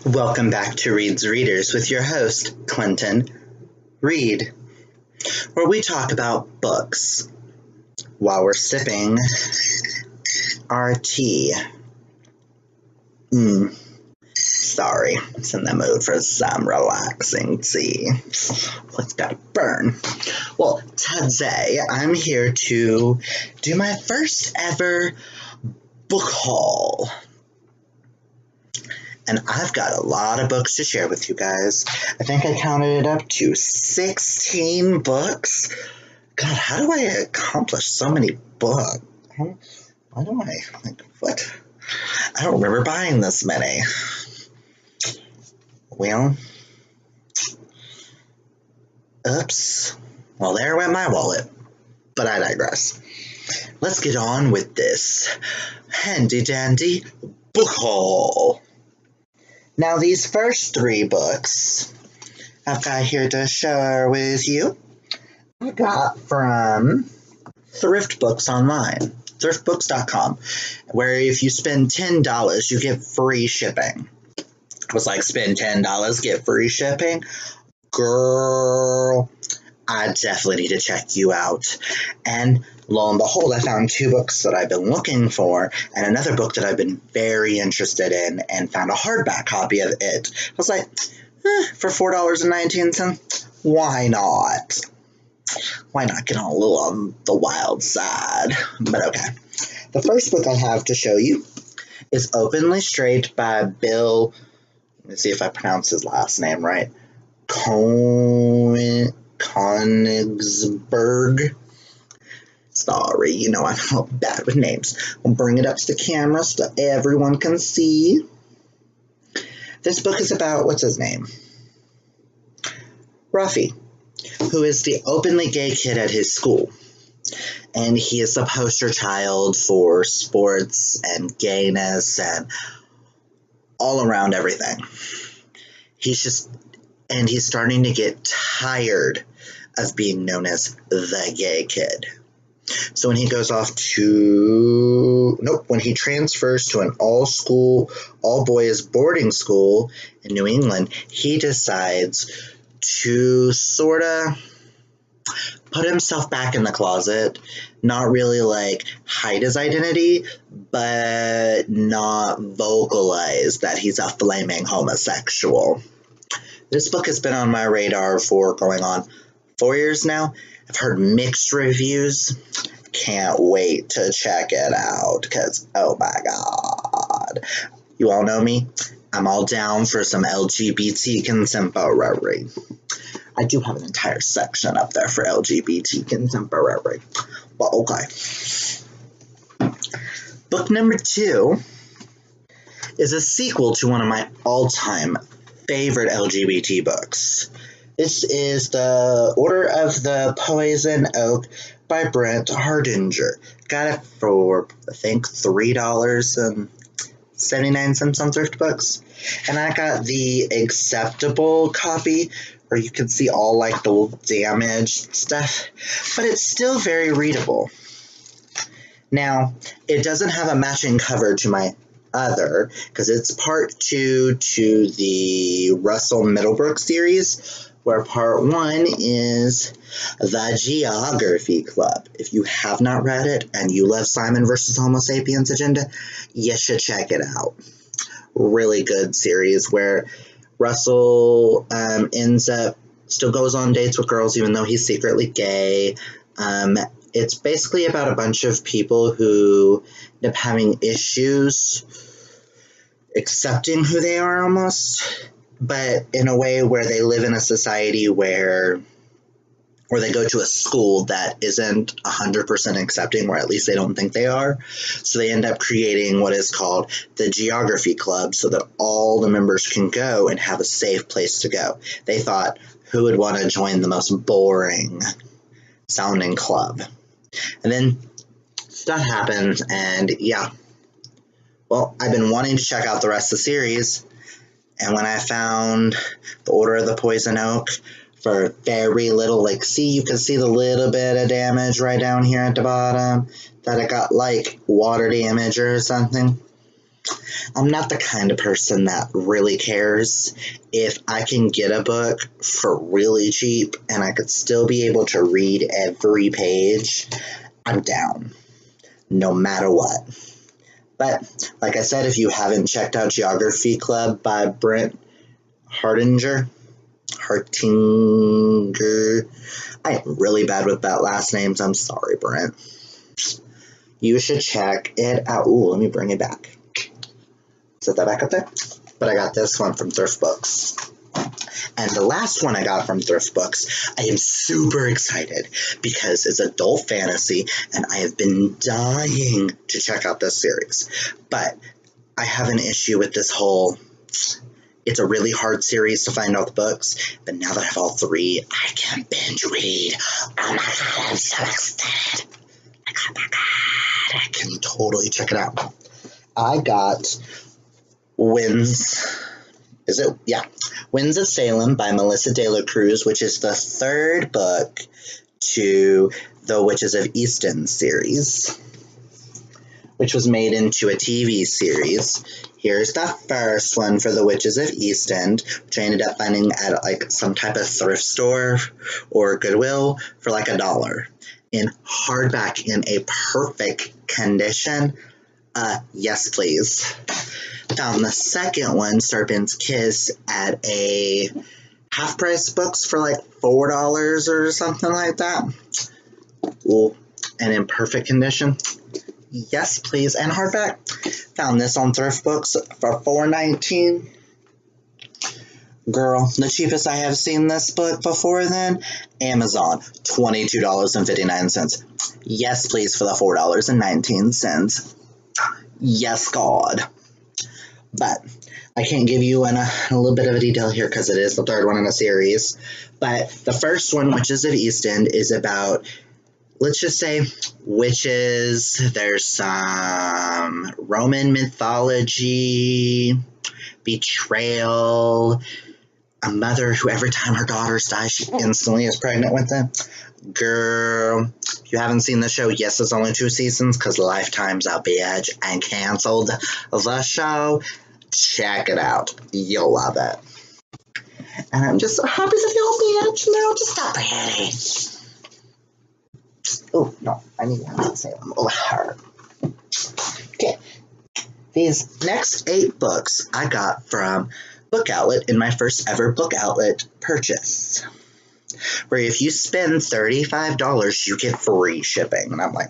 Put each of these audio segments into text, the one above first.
Welcome back to Reed's Readers with your host, Clinton Reed, where we talk about books while we're sipping our tea. Sorry, it's in the mood for some relaxing tea. Let's gotta burn. Well, today I'm here to do my first ever book haul. And I've got a lot of books to share with you guys. I think I counted it up to 16 books. God, how do I accomplish so many books? Why do I, what? I don't remember buying this many. Well, oops. Well, there went my wallet. But I digress. Let's get on with this handy-dandy book haul. Now, these first 3 books I've got here to share with you, I got from Thrift Books online, thriftbooks.com, where if you spend $10, you get free shipping. I was like, spend $10, get free shipping? Girl, I definitely need to check you out. And lo and behold, I found 2 books that I've been looking for and another book that I've been very interested in and found a hardback copy of it. I was like, for $4.19, why not? Why not get a little on the wild side? But okay. The first book I have to show you is Openly Straight by Bill, let me see if I pronounce his last name right, Konigsberg. Sorry, you know I'm all bad with names. I'll bring it up to the camera so everyone can see. This book is about, what's his name? Ruffy, who is the openly gay kid at his school. And he is the poster child for sports and gayness and all around everything. He's starting to get tired of being known as the gay kid. So when he when he transfers to an all-boys boarding school in New England, he decides to sort of put himself back in the closet, not really hide his identity, but not vocalize that he's a flaming homosexual. This book has been on my radar for going on 4 years now. I've heard mixed reviews. Can't wait to check it out because, oh my God. You all know me. I'm all down for some LGBT contemporary. I do have an entire section up there for LGBT contemporary. But okay. Book number 2 is a sequel to one of my all-time favorite LGBT books. This is The Order of the Poison Oak by Brent Hardinger. Got it for, I think, $3.79 on Thrift Books. And I got the acceptable copy, where you can see all the damaged stuff, but it's still very readable. Now, it doesn't have a matching cover to my other, because it's part 2 to the Russell Middlebrook series, where part 1 is The Geography Club. If you have not read it and you love Simon vs. Homo Sapiens Agenda, you should check it out. Really good series where Russell still goes on dates with girls even though he's secretly gay. It's basically about a bunch of people who end up having issues accepting who they are almost, but in a way where they live in a society where they go to a school that isn't 100% accepting, or at least they don't think they are. So they end up creating what is called the Geography Club so that all the members can go and have a safe place to go. They thought, who would want to join the most boring sounding club? And then stuff happens, and yeah. Well, I've been wanting to check out the rest of the series, and when I found The Order of the Poison Oak for very little, you can see the little bit of damage right down here at the bottom, that it got water damage or something. I'm not the kind of person that really cares. If I can get a book for really cheap and I could still be able to read every page, I'm down, no matter what. But, like I said, if you haven't checked out Geography Club by Brent Hartinger, I am really bad with that last name, so I'm sorry, Brent. You should check it out. Ooh, let me bring it back. Set that back up there. But I got this one from Thrift Books. And the last one I got from Thrift Books, I am super excited because it's adult fantasy and I have been dying to check out this series. But I have an issue with this whole, it's a really hard series to find all the books, but now that I have all three, I can binge read. Oh my god, I'm so excited. Oh my god, I can totally check it out. I got Winds of Salem by Melissa De La Cruz, which is the third book to the Witches of Easton series, which was made into a TV series. Here's the first one for the Witches of East End, which I ended up finding at like some type of thrift store or Goodwill for like $1 in hardback in a perfect condition. Yes, please. Found the second one, Serpent's Kiss, at a half-price books for like $4 or something like that. Ooh, and in perfect condition. Yes, please. And hardback. Found this on Thrift Books for $4.19. Girl, the cheapest I have seen this book before then, Amazon, $22.59. Yes, please, for the $4.19. Yes, God. But I can't give you a little bit of a detail here because it is the third one in a series. But the first one, Witches of East End, is about, let's just say, witches. There's some Roman mythology, betrayal, a mother who every time her daughters die, she instantly is pregnant with them. Girl, if you haven't seen the show, yes, it's only 2 seasons because Lifetime's a bitch and canceled the show. Check it out. You'll love it. And I'm just so happy to feel bitch now. Just stop pretty. Oh, no, I need to say them over her. Okay. These next 8 books I got from Book Outlet in my first ever Book Outlet purchase, where if you spend $35, you get free shipping. And I'm like,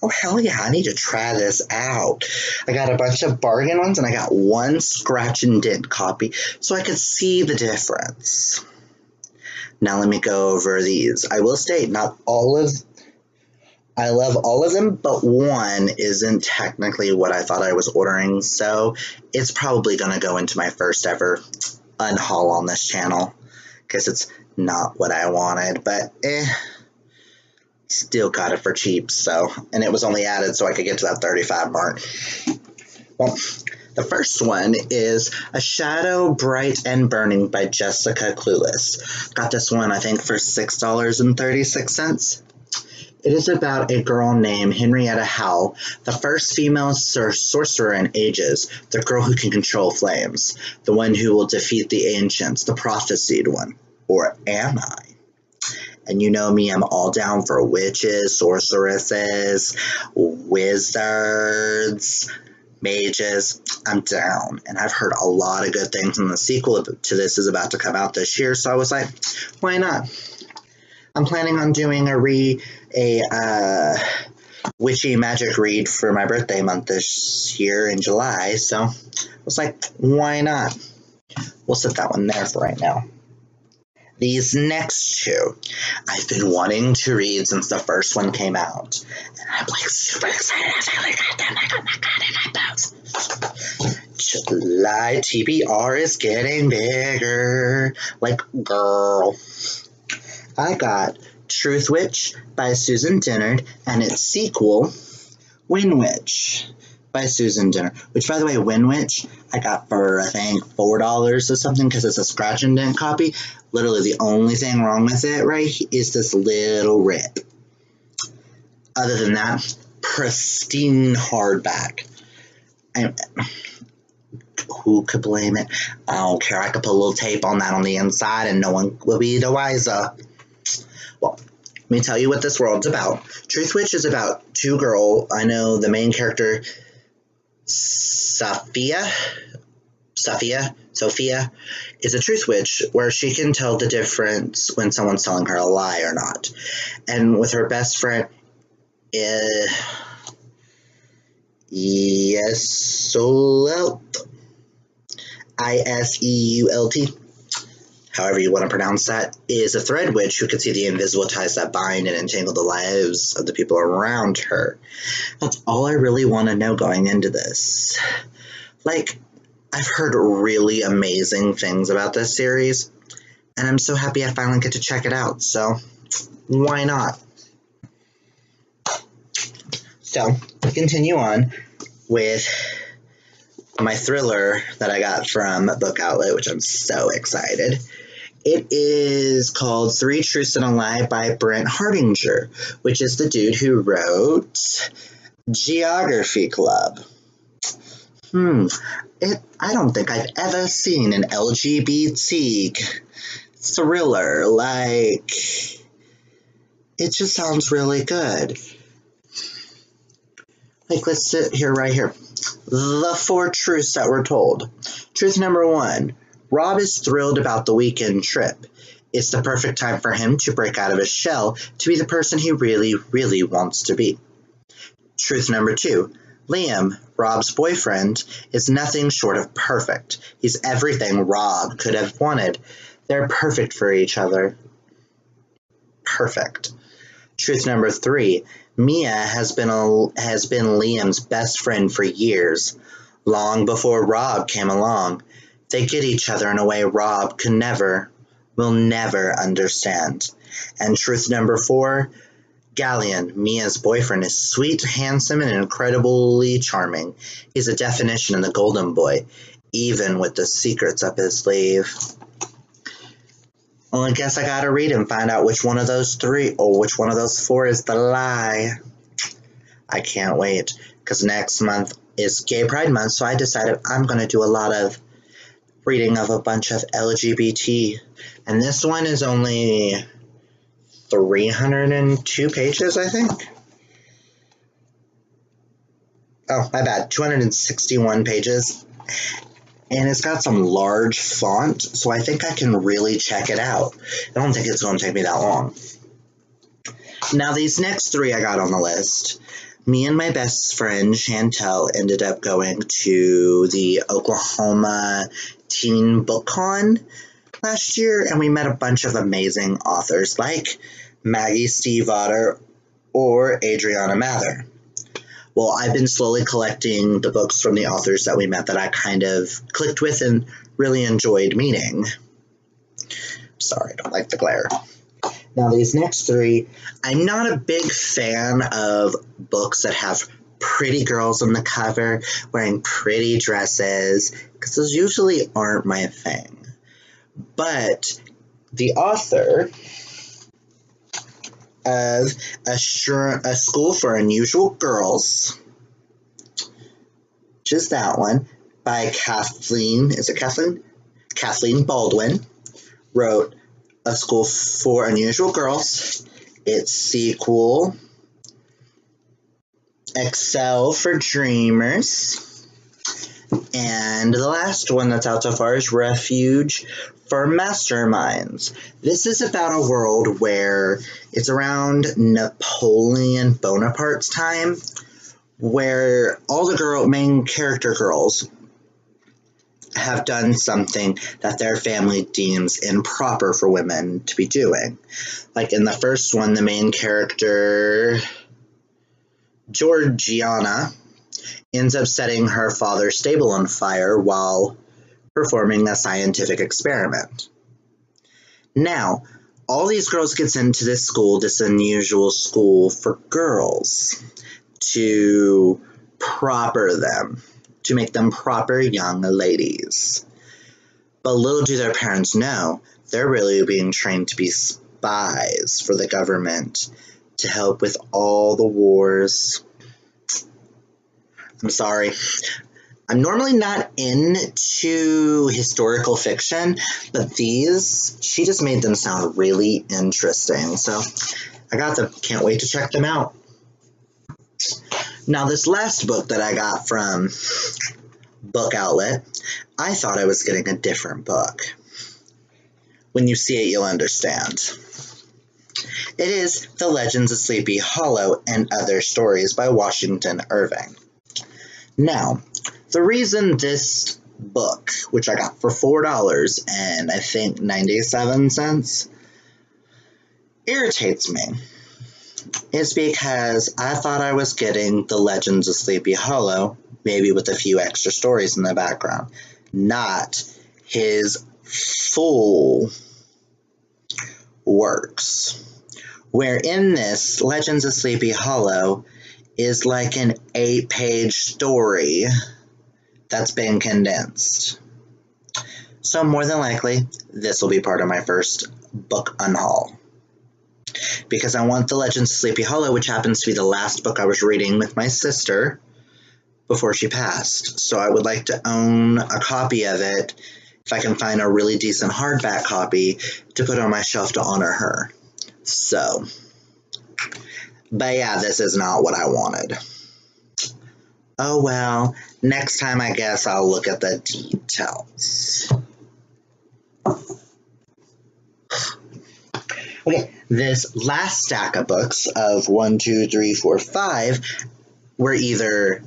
oh, hell yeah, I need to try this out. I got a bunch of bargain ones, and I got one scratch and dent copy, so I could see the difference. Now let me go over these. I will state, I love all of them, but one isn't technically what I thought I was ordering, so it's probably going to go into my first ever unhaul on this channel, because it's not what I wanted, but still got it for cheap, so, and it was only added so I could get to that 35 mark. Well, the first one is A Shadow Bright and Burning by Jessica Clueless. Got this one, I think, for $6.36. It is about a girl named Henrietta Howell, the first female sorcerer in ages, the girl who can control flames, the one who will defeat the ancients, the prophesied one. Or am I? And you know me, I'm all down for witches, sorceresses, wizards, mages. I'm down. And I've heard a lot of good things, and the sequel to this is about to come out this year, so I was like, why not? I'm planning on doing a witchy magic read for my birthday month this year in July, so I was like, why not? We'll set that one there for right now. These next 2, I've been wanting to read since the first one came out, and I'm like super excited. I finally got them. Oh my god, in my box. July TBR is getting bigger. Like, girl. I got Truth Witch by Susan Dennard and its sequel, Wind Witch by Susan Dennard. Which, by the way, Wind Witch I got for, I think, $4 or something because it's a scratch and dent copy. Literally the only thing wrong with it, right, is this little rip. Other than that, pristine hardback. Who could blame it? I don't care. I could put a little tape on that on the inside and no one will be the wiser. Well, let me tell you what this world's about. Truth Witch is about two girls. I know the main character, Sophia, is a truth witch where she can tell the difference when someone's telling her a lie or not. And with her best friend, Iseult, Iseult, however you want to pronounce that, is a thread witch who can see the invisible ties that bind and entangle the lives of the people around her. That's all I really want to know going into this. Like, I've heard really amazing things about this series, and I'm so happy I finally get to check it out, so why not? So, to continue on with my thriller that I got from Book Outlet, which I'm so excited. It is called Three Truths and a Lie by Brent Hardinger, which is the dude who wrote Geography Club. I don't think I've ever seen an LGBT thriller. Like, it just sounds really good. Like, let's sit here right here. The 4 truths that were told. Truth number 1. Rob is thrilled about the weekend trip. It's the perfect time for him to break out of his shell to be the person he really, really wants to be. Truth number 2. Liam, Rob's boyfriend, is nothing short of perfect. He's everything Rob could have wanted. They're perfect for each other. Perfect. Truth number 3. Mia has been Liam's best friend for years, long before Rob came along. They get each other in a way Rob will never understand. And truth number 4. Galleon, Mia's boyfriend, is sweet, handsome, and incredibly charming. He's a definition of the golden boy, even with the secrets up his sleeve. Well, I guess I gotta read and find out which one of those 3 or which one of those 4 is the lie. I can't wait, because next month is Gay Pride Month, so I decided I'm gonna do a lot of reading of a bunch of LGBT, and this one is only 302 pages, I think. Oh, my bad, 261 pages. And it's got some large font, so I think I can really check it out. I don't think it's going to take me that long. Now, these next 3 I got on the list. Me and my best friend, Chantel, ended up going to the Oklahoma Teen Book Con last year, and we met a bunch of amazing authors like Maggie Stiefvater or Adriana Mather. Well, I've been slowly collecting the books from the authors that we met that I kind of clicked with and really enjoyed meeting. Sorry, I don't like the glare. Now, these next 3, I'm not a big fan of books that have pretty girls on the cover wearing pretty dresses, because those usually aren't my thing. But the author of A School for Unusual Girls, which is that one, by Kathleen Baldwin, wrote A School for Unusual Girls, its sequel, Excel for Dreamers, and the last one that's out so far is Refuge for Masterminds. This is about a world where it's around Napoleon Bonaparte's time, where all the main character girls have done something that their family deems improper for women to be doing. Like in the first one, the main character, Georgiana, ends up setting her father's stable on fire while performing a scientific experiment. Now, all these girls get sent to this school, this unusual school for girls, to proper them, to make them proper young ladies. But little do their parents know, they're really being trained to be spies for the government to help with all the wars. I'm sorry. I'm normally not into historical fiction, but these, she just made them sound really interesting. So I got them. Can't wait to check them out. Now, this last book that I got from Book Outlet, I thought I was getting a different book. When you see it, you'll understand. It is The Legends of Sleepy Hollow and Other Stories by Washington Irving. Now, the reason this book, which I got for $4 and I think 97 cents, irritates me is because I thought I was getting The Legends of Sleepy Hollow, maybe with a few extra stories in the background, not his full works. Where in this, Legends of Sleepy Hollow is like an 8-page story that's been condensed. So more than likely, this will be part of my first book unhaul. Because I want The Legends of Sleepy Hollow, which happens to be the last book I was reading with my sister before she passed. So I would like to own a copy of it, if I can find a really decent hardback copy, to put on my shelf to honor her. So, but yeah, this is not what I wanted. Oh well, next time I guess I'll look at the details. Okay, this last stack of books of 1, 2, 3, 4, 5 were either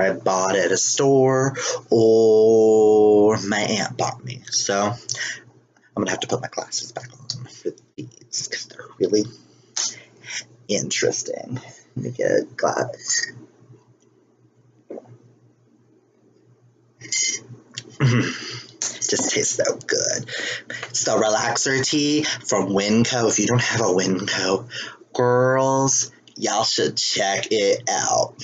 I bought at a store or my aunt bought me. So I'm gonna have to put my glasses back on for these because they're really interesting. Let me get a glass. Just tastes so good. It's the relaxer tea from Winco. If you don't have a Winco, girls, y'all should check it out.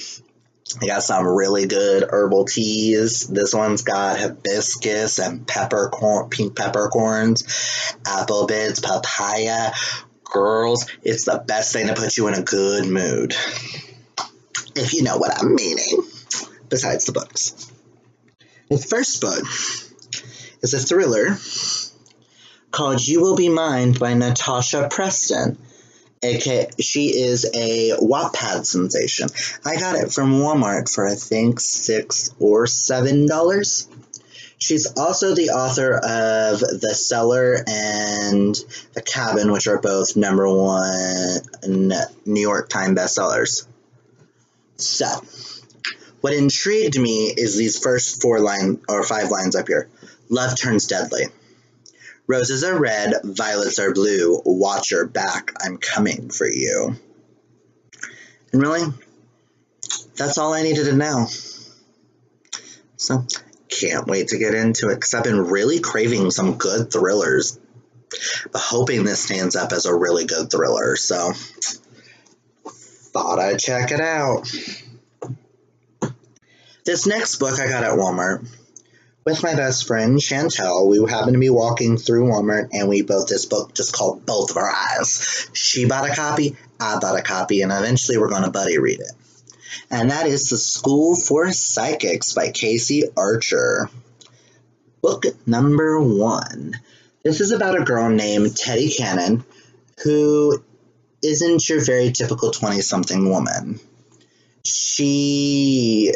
I got some really good herbal teas. This one's got hibiscus and pink peppercorns, apple bits, papaya. Girls, it's the best thing to put you in a good mood. If you know what I'm meaning. Besides the books. The first book is a thriller called You Will Be Mine by Natasha Preston. She is a Wattpad sensation. I got it from Walmart for I think $6 or $7. She's also the author of The Cellar and The Cabin, which are both #1 New York Times bestsellers. So, what intrigued me is these first 5 lines up here. Love turns deadly. Roses are red, violets are blue. Watch your back, I'm coming for you. And really, that's all I needed to know. So, can't wait to get into it because I've been really craving some good thrillers. But hoping this stands up as a really good thriller. So, thought I'd check it out. This next book I got at Walmart. With my best friend, Chantel, we happened to be walking through Walmart, and we bought this book just called both of our eyes. She bought a copy, I bought a copy, and eventually we're going to buddy read it. And that is The School for Psychics by Casey Archer. Book number 1. This is about a girl named Teddy Cannon, who isn't your very typical 20-something woman. She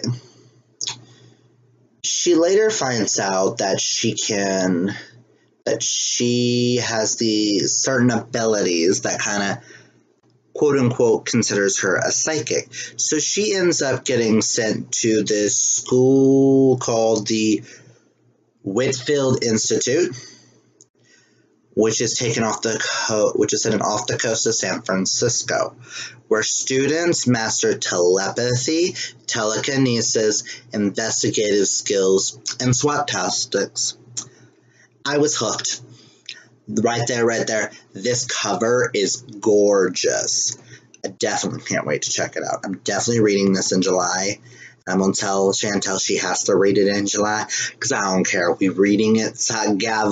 later finds out that she has these certain abilities that kind of, quote-unquote, considers her a psychic. So she ends up getting sent to this school called the Whitfield Institute, which is hidden off the coast of San Francisco, where students master telepathy, telekinesis, investigative skills, and SWAT tactics. I was hooked. Right there. This cover is gorgeous. I definitely can't wait to check it out. I'm definitely reading this in July. I'm going to tell Chantel she has to read it in July, because I don't care. We're reading it together.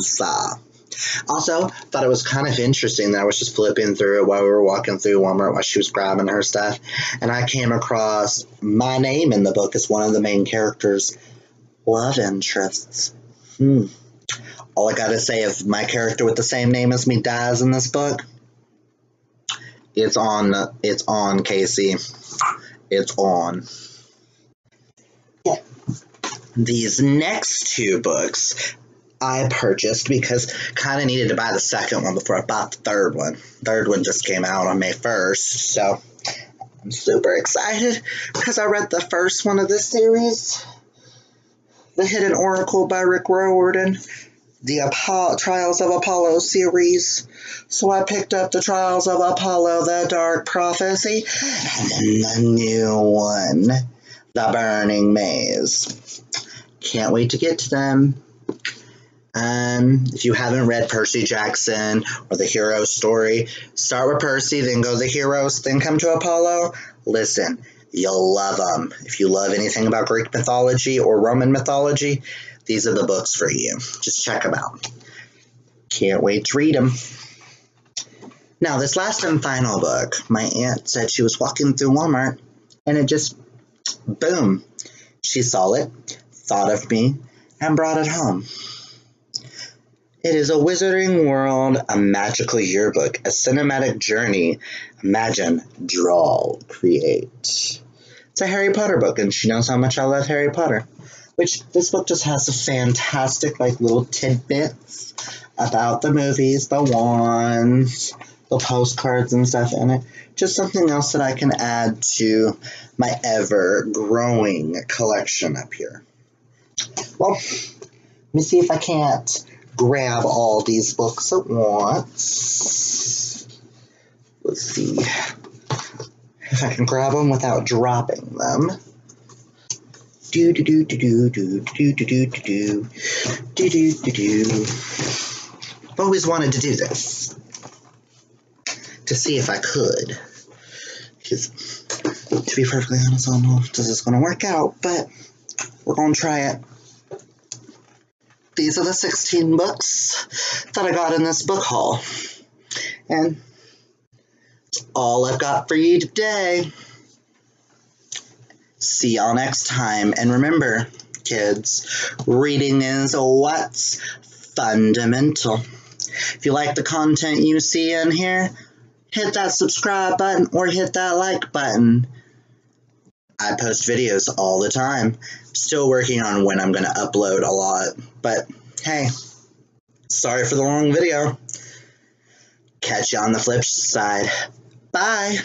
Also, thought it was kind of interesting that I was just flipping through it while we were walking through Walmart while she was grabbing her stuff, and I came across my name in the book as one of the main characters. Love interests. All I gotta say, if my character with the same name as me dies in this book, it's on, Casey. It's on. Yeah. These next two books I purchased because kind of needed to buy the second one before I bought the third one. Third one just came out on May 1st, so I'm super excited because I read the first one of this series, The Hidden Oracle by Rick Riordan, the Trials of Apollo series. So I picked up the Trials of Apollo, The Dark Prophecy, and then the new one, The Burning Maze. Can't wait to get to them. If you haven't read Percy Jackson or the hero story, start with Percy, then go the heroes, then come to Apollo. Listen, you'll love them. If you love anything about Greek mythology or Roman mythology, these are the books for you. Just check them out. Can't wait to read them. Now, this last and final book, my aunt said she was walking through Walmart, and it just, boom. She saw it, thought of me, and brought it home. It is a Wizarding World, a magical yearbook, a cinematic journey. Imagine, draw, create. It's a Harry Potter book, and she knows how much I love Harry Potter. Which, this book just has a fantastic, little tidbits about the movies, the wands, the postcards and stuff in it. Just something else that I can add to my ever-growing collection up here. Well, let me see if I can't grab all these books at once. Let's see if I can grab them without dropping them. I've always wanted to do this to see if I could. Because, to be perfectly honest, I don't know if this is going to work out, but we're going to try it. These are the 16 books that I got in this book haul. And that's all I've got for you today. See y'all next time. And remember, kids, reading is what's fundamental. If you like the content you see in here, hit that subscribe button or hit that like button. I post videos all the time. Still working on when I'm going to upload a lot. But hey, sorry for the long video. Catch you on the flip side. Bye.